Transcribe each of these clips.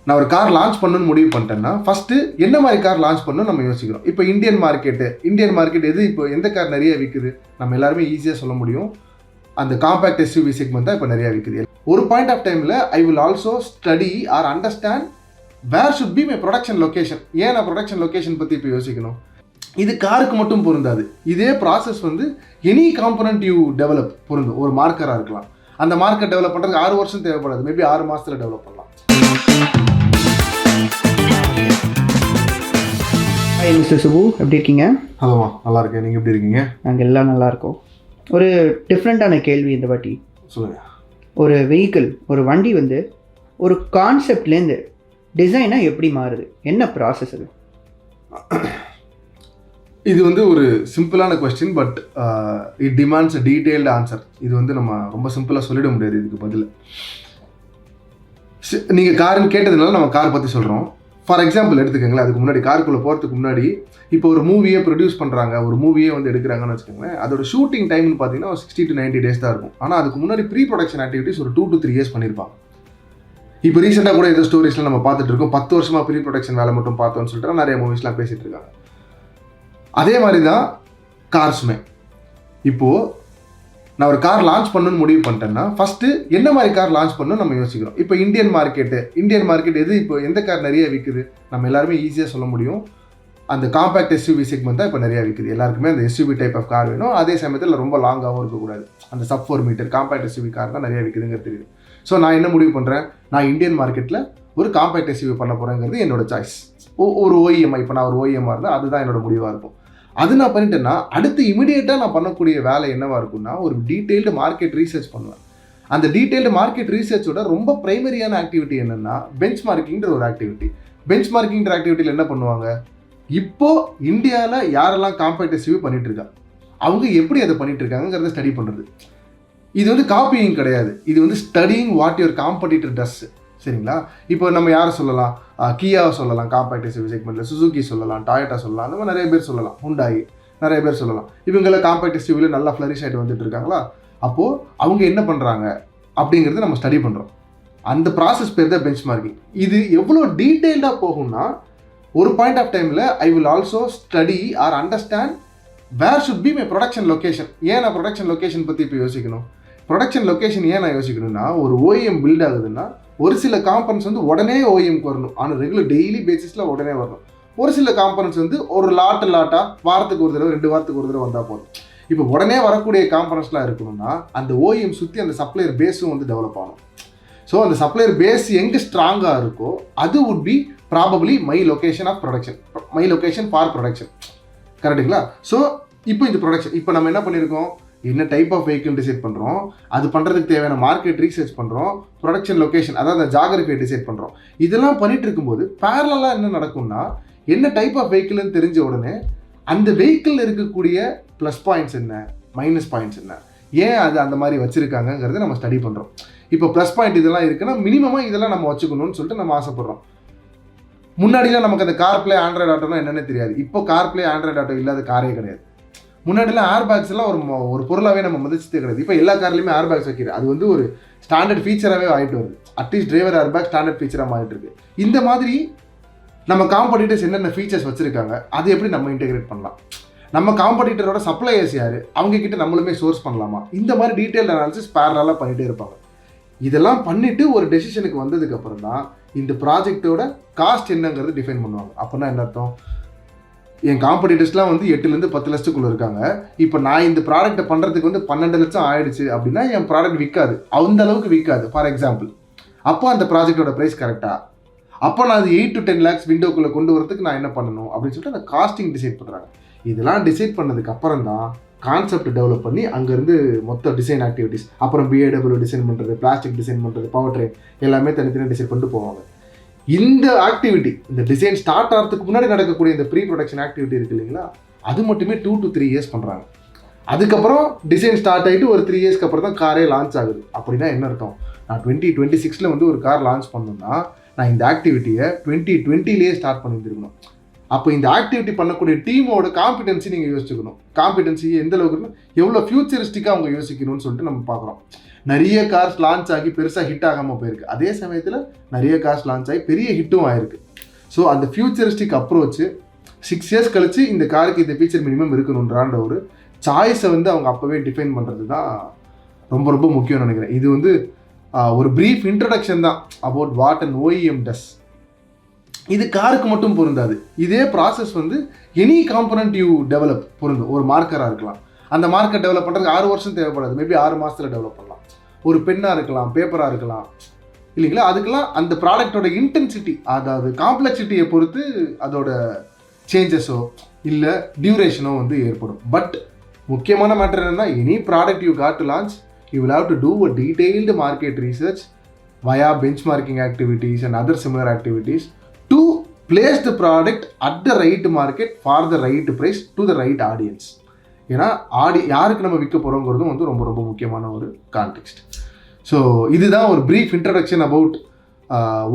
நான் ஒரு car launch பண்ணணும்னு முடிவு பண்ணிட்டேன்னா ஃபஸ்ட்டு என்ன மாதிரி கார் லான்ச் பண்ணணும் நம்ம யோசிக்கிறோம். இப்போ இந்தியன் மார்க்கெட் எது, இப்போ எந்த கார் நிறைய விற்குது நம்ம எல்லாருமே ஈஸியாக சொல்ல முடியும். அந்த காம்பேக்ட் எஸ்யூவி செக்மெண்ட் தான் இப்போ நிறையா விற்குது. ஒரு பாயிண்ட் ஆஃப் டைமில் I will also study or understand where should be my production location. ஏன் நான் ப்ரொடக்ஷன் லொக்கேஷன் பற்றி இப்போ யோசிக்கணும்? இது காருக்கு மட்டும் பொருந்தாது. இதே ப்ராசஸ் வந்து எனி காம்பனண்ட் யூ டெவலப் பொருந்தும். ஒரு மார்க்கராக இருக்கலாம், அந்த மார்க்கெட் டெவலப் பண்ணுறதுக்கு 6 வருஷம் தேவைப்படாது, மேபி 6 மாதத்தில் டெவலப் பண்ணலாம். ஹாய் மிஸ்டர் சுபு, எப்படி இருக்கீங்க? ஹலோமா, நல்லா இருக்கேன். நீங்கள் எப்படி இருக்கீங்க? நாங்கள் எல்லாம் நல்லா இருக்கோம். ஒரு டிஃப்ரெண்ட்டான கேள்வி இந்த வாட்டி. சொல்லுங்கள். ஒரு வெஹிக்கிள், ஒரு வண்டி வந்து ஒரு கான்செப்ட்லேருந்து டிசைனாக எப்படி மாறுது? என்ன ப்ராசஸ் அது? இது வந்து ஒரு சிம்பிளான question, but it demands a detailed answer. இது வந்து நம்ம ரொம்ப சிம்பிளாக சொல்லிட முடியாது இதுக்கு பதில். நீங்கள் காருன்னு கேட்டதுனால நம்ம கார் பற்றி சொல்கிறோம். ஃபார் எக்ஸாம்பிள் எடுத்துக்கோங்களேன். அதுக்கு முன்னாடி காருக்குள்ளே போகிறதுக்கு முன்னாடி இப்போ ஒரு மூவியே ப்ரொடியூஸ் பண்ணுறாங்க, ஒரு மூவியே வந்து எடுக்கிறாங்கன்னு வச்சுக்கோங்களேன். அதோட ஷூட்டிங் டைம்னு பார்த்தீங்கன்னா ஒரு 60 to 90 days தான் இருக்கும். ஆனால் அதுக்கு முன்னாடி ப்ரீ ப்ரொடக்ஷன் ஆக்டிவிட்டிஸ் ஒரு 2 to 3 years பண்ணியிருப்பாங்க. இப்போ ரீசெண்டாக கூட ஏதோ ஸ்டோரிஸ்லாம் நம்ம பார்த்துட்டு இருக்கோம். 10 வருஷமாக ப்ரீ ப்ரொடக்ஷன் வேலை மட்டும் பார்த்தோன்னு சொல்லிட்டு நிறைய மூவிஸ்லாம் பேசிகிட்டு இருக்காங்க. அதே மாதிரி தான் கார்ஸுமே. இப்போது நான் ஒரு கார் லான்ச் பண்ணணும்னு முடிவு பண்ணிட்டேன்னா ஃபஸ்ட்டு என்ன மாதிரி கார் லான்ச் பண்ணணும் நம்ம யோசிக்கிறோம். இப்போ இந்தியன் மார்க்கெட் எது, இப்போ எந்த கார் நிறைய விற்குது நம்ம எல்லாருமே ஈஸியாக சொல்ல முடியும். அந்த காம்பேக்ட் எஸ்யூவி செக்மெண்ட் தான் இப்போ நிறையா விற்குது. எல்லாருக்குமே அந்த எஸ்யூவி டைப் ஆஃப் கார் வேணும். அதே சமயத்தில் ரொம்ப லாங்காகவும் இருக்கக்கூடாது. அந்த sub 4 meter compact SUV car தான் நிறையா விற்குதுங்கிறது தெரியுது. ஸோ நான் என்ன முடிவு பண்ணுறேன், நான் இந்தியன் மார்க்கெட்டில் ஒரு காம்பேக்ட் எஸ்யூவி பண்ண போகிறேங்கிறது என்னோட சாய்ஸ். ஒரு OEM, இப்போ நான் ஒரு OEM இருந்தால் அதுதான் என்னோட முடிவாக இருக்கும். அது நான் பண்ணிட்டேன்னா அடுத்து இமிடியேட்டாக நான் பண்ணக்கூடிய வேலை என்னவாக இருக்குன்னா, ஒரு டீட்டெயில்டு மார்க்கெட் ரீசர்ச் பண்ணுவேன். அந்த டீட்டெயில்டு மார்க்கெட் ரீசர்ச்சோட ரொம்ப ப்ரைமரியான ஆக்டிவிட்டி என்னென்னா பெஞ்ச் மார்க்கிங்கிற ஒரு ஆக்டிவிட்டி. பெஞ்ச் மார்க்கிங்கிற ஆக்டிவிட்டியில் என்ன பண்ணுவாங்க, இப்போது இந்தியாவில் யாரெல்லாம் காம்பேக்ட் எஸ்யூவி பண்ணிட்டு இருக்கா, அவங்க எப்படி அதை பண்ணிட்டு இருக்காங்கிறத ஸ்டடி பண்ணுறது. இது வந்து காப்பியிங் கிடையாது, இது வந்து ஸ்டடியிங் வாட் யுவர் காம்படிட்டர் டஸ். சரிங்களா? இப்போ நம்ம யாரை சொல்லலாம், கியாவை சொல்லலாம் காம்பேக்ட் எஸ்யூவி செக்மெண்ட்டில், சுசுகி சொல்லலாம், டாயோட்டா சொல்லலாம், அந்த மாதிரி நிறைய பேர் சொல்லலாம், ஹுண்டாய் நிறைய பேர் சொல்லலாம். இவங்கெல்லாம் காம்பேக்ட் எஸ்யூவியில் நல்லா ஃப்ளரிஷ் ஆகிட்டு வந்துட்டு இருக்காங்களா? அப்போது அவங்க என்ன பண்ணுறாங்க அப்படிங்கிறது நம்ம ஸ்டடி பண்ணுறோம். அந்த ப்ராசஸ் பேர் தான் பெஞ்ச் மார்க்கிங். இது எவ்வளோ டீட்டெயில்டாக போகும்னா, ஒரு பாயிண்ட் ஆஃப் டைமில் I will also study or understand where should be my production location. ஏன் நான் ப்ரொடக்ஷன் லொக்கேஷன் பற்றி இப்போ யோசிக்கணும்? ப்ரொடக்ஷன் லொக்கேஷன் ஏன் நான் யோசிக்கணும்னா, ஒரு OEM பில்ட் ஆகுதுன்னா ஒரு சில காம்பனன்ட்ஸ் வந்து உடனே OEMக்கு வரணும். ஆனால் ரெகுலர் டெய்லி பேசிஸில் உடனே வரணும். ஒரு சில காம்பனன்ட்ஸ் வந்து ஒரு லாட்டாக வாரத்துக்கு ஒரு தடவை 2 வாரத்துக்கு ஒரு தடவை வந்தால் போதும். இப்போ உடனே வரக்கூடிய காம்பனன்ட்ஸ்லாம் இருக்கணும்னா அந்த OEM சுற்றி அந்த சப்ளையர் பேஸும் வந்து டெவலப் ஆகணும். ஸோ அந்த சப்ளையர் பேஸ் எங்கே ஸ்ட்ராங்காக இருக்கோ அது would be probably my location of production, my location for production. கரெக்டுங்களா? ஸோ இப்போ இந்த ப்ரொடக்ஷன், இப்போ நம்ம என்ன பண்ணியிருக்கோம், என்ன டைப் ஆஃப் வெஹிக்கிள் டிசைட் பண்ணுறோம், அது பண்ணுறதுக்கு தேவையான மார்க்கெட் ரீசர்ச் பண்ணுறோம், ப்ரொடக்ஷன் லொக்கேஷன் அதாவது ஜாகிரபியை டிசைட் பண்ணுறோம். இதெல்லாம் பண்ணிட்டு இருக்கும்போது பேரலாக என்ன நடக்கும்னா, என்ன டைப் ஆஃப் வெஹிக்கிள்னு தெரிஞ்ச உடனே அந்த வெஹிக்கிள் இருக்கக்கூடிய ப்ளஸ் பாயிண்ட்ஸ் என்ன, மைனஸ் பாயிண்ட்ஸ் என்ன, ஏன் அது அந்த மாதிரி வச்சுருக்காங்கங்கிறத நம்ம ஸ்டடி பண்ணுறோம். இப்போ ப்ளஸ் பாயிண்ட் இதெல்லாம் இருக்குன்னா மினிமமாக இதெல்லாம் நம்ம வச்சுக்கணும்னு சொல்லிட்டு நம்ம ஆசைப்படுறோம். முன்னாடிலாம் நமக்கு அந்த கார்ப்ளே ஆண்ட்ராய்டு ஆட்டோனா என்னென்னு தெரியாது. இப்போ கார்ப்ளே ஆண்ட்ராய்டு ஆட்டோ இல்லாத காரே கிடையாது. முன்னாடிலாம் ஏர் பேக்ஸ் எல்லாம் ஒரு பொருளாகவே நம்ம மதிச்சதே கிடையாது. இப்போ எல்லா கார்லையுமே ஏர் பேக்ஸ் வைக்கிறது, அது வந்து ஒரு ஸ்டாண்டர்ட் ஃபீச்சராகவே ஆகிட்டு வருது. At least driver airbag standard ஃபீச்சராக மாறிட்டு இருக்கு. இந்த மாதிரி நம்ம காம்படிட்டர்ஸ் என்னென்ன ஃபீச்சர்ஸ் வச்சுருக்காங்க அதை எப்படி நம்ம இன்டெகிரேட் பண்ணலாம், நம்ம காம்படிட்டரோட சப்ளையர்ஸ் யார், அவங்கக்கிட்ட நம்மளுமே சோர்ஸ் பண்ணலாமா, இந்த மாதிரி டீட்டெயில் அனாலிசிஸ் பேரலாக பண்ணிகிட்டே இருப்பாங்க. இதெல்லாம் பண்ணிவிட்டு ஒரு டெசிஷனுக்கு வந்ததுக்கப்புறம் தான் இந்த ப்ராஜெக்டோட காஸ்ட் என்னங்கிறது டிஃபைன் பண்ணுவாங்க. அப்படின்னா என்ன அர்த்தம், என் காம்படிட்டர்ஸ்லாம் வந்து 8 to 10 லட்சத்துக்குள்ளே இருக்காங்க. இப்போ நான் இந்த ப்ராடக்ட்டை பண்ணுறதுக்கு வந்து 12 லட்சம் ஆயிடுச்சு அப்படின்னா என் ப்ராடக்ட் விற்காது, அந்த அளவுக்கு விற்காது ஃபார் எக்ஸாம்பிள். அப்போ அந்த ப்ராஜெக்டோட ப்ரைஸ் கரெக்டாக, அப்போ நான் அது 8 to 10 lakhs விண்டோக்குள்ளே கொண்டு வரதுக்கு நான் என்ன பண்ணணும் அப்படின்னு சொல்லிட்டு அந்த காஸ்டிங் டிசைட் பண்ணுறாங்க. இதெல்லாம் டிசைட் பண்ணதுக்கு அப்புறம் தான் கான்செப்ட் டெவலப் பண்ணி அங்கேருந்து மொத்த டிசைன் ஆக்டிவிட்டீஸ், அப்புறம் BAW டிசைன் பண்ணுறது, பிளாஸ்டிக் டிசைன் பண்ணுறது, பவர் ட்ரெயின் எல்லாமே தனித்தனியாக டிசைட் பண்ணிட்டு போவாங்க. இந்த ஆக்டிவிட்டி, இந்த டிசைன் ஸ்டார்ட் ஆகிறதுக்கு முன்னாடி நடக்கக்கூடிய இந்த ப்ரீ ப்ரொடக்ஷன் ஆக்டிவிட்டி இருக்குது இல்லைங்களா, அது மட்டுமே 2 to 3 years பண்ணுறாங்க. அதுக்கப்புறம் டிசைன் ஸ்டார்ட் ஆகிட்டு ஒரு 3 yearsக்கு அப்புறம் தான் காரே லான்ச் ஆகுது. அப்படின்னா என்ன அர்த்தம், நான் 2026 வந்து ஒரு கார் லான்ச் பண்ணணும்னா நான் இந்த ஆக்டிவிட்டியை 2020 ஸ்டார்ட் பண்ணியிருந்துருக்கணும். அப்போ இந்த ஆக்டிவிட்டி பண்ணக்கூடிய டீமோட காம்பிடன்சி நீங்கள் யோசிச்சுக்கணும். காம்பிடன்சி எந்த அளவுக்கு எவ்வளோ ஃபியூச்சரிஸ்டிக்காக அவங்க யோசிக்கணும்னு சொல்லிட்டு நம்ம பார்க்குறோம். நிறைய கார்ஸ் லான்ச் ஆகி பெருசாக ஹிட் ஆகாமல் போயிருக்கு. அதே சமயத்தில் நிறைய கார்ஸ் லான்ச் ஆகி பெரிய ஹிட்டும் ஆயிருக்கு. ஸோ அந்த ஃபியூச்சரிஸ்டிக் அப்ரோச்சு 6 இயர்ஸ் கழிச்சு இந்த காருக்கு இந்த ஃபீச்சர் மினிமம் இருக்கணுன்றான்ற ஒரு சாய்ஸை வந்து அவங்க அப்போவே டிஃபைன் பண்ணுறது தான் ரொம்ப ரொம்ப முக்கியம்னு நினைக்கிறேன். இது வந்து ஒரு ப்ரீஃப் இன்ட்ரடக்ஷன் தான் அபவுட் வாட் அண்ட் OEM டஸ். இது காருக்கு மட்டும் பொருந்தாது. இதே ப்ராசஸ் வந்து எனி காம்பனண்ட் யூ டெவலப் பொருந்தும். ஒரு மார்க்கராக இருக்கலாம், அந்த மார்க்கர் டெவலப் பண்ணுறதுக்கு 6 வருஷம் தேவைப்படாது, மேபி 6 மாதத்தில் டெவலப் பண்ணலாம். ஒரு பென்னாக இருக்கலாம், பேப்பராக இருக்கலாம், இல்லைங்களா? அதுக்கெல்லாம் அந்த ப்ராடக்டோட இன்டென்சிட்டி, அதாவது காம்ப்ளெக்சிட்டியை பொறுத்து அதோட சேஞ்சஸோ இல்லை டியூரேஷனோ வந்து ஏற்படும். பட் முக்கியமான மேட்டர் என்னென்னா, any product you got to launch, you will have to do a detailed market research via benchmarking activities and other similar activities to place the product at the right market for the right price to the right audience. ஏன்னா யாருக்கு நம்ம விற்க போகிறோங்கிறதும் வந்து ரொம்ப ரொம்ப முக்கியமான ஒரு context. So இதுதான் ஒரு brief introduction about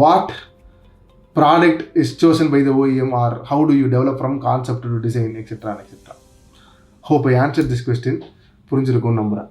what product is chosen by the OEM or how do you develop from concept to design etc. Hope I answered this question. புரிஞ்சிருக்கும்னு நம்புகிறேன்.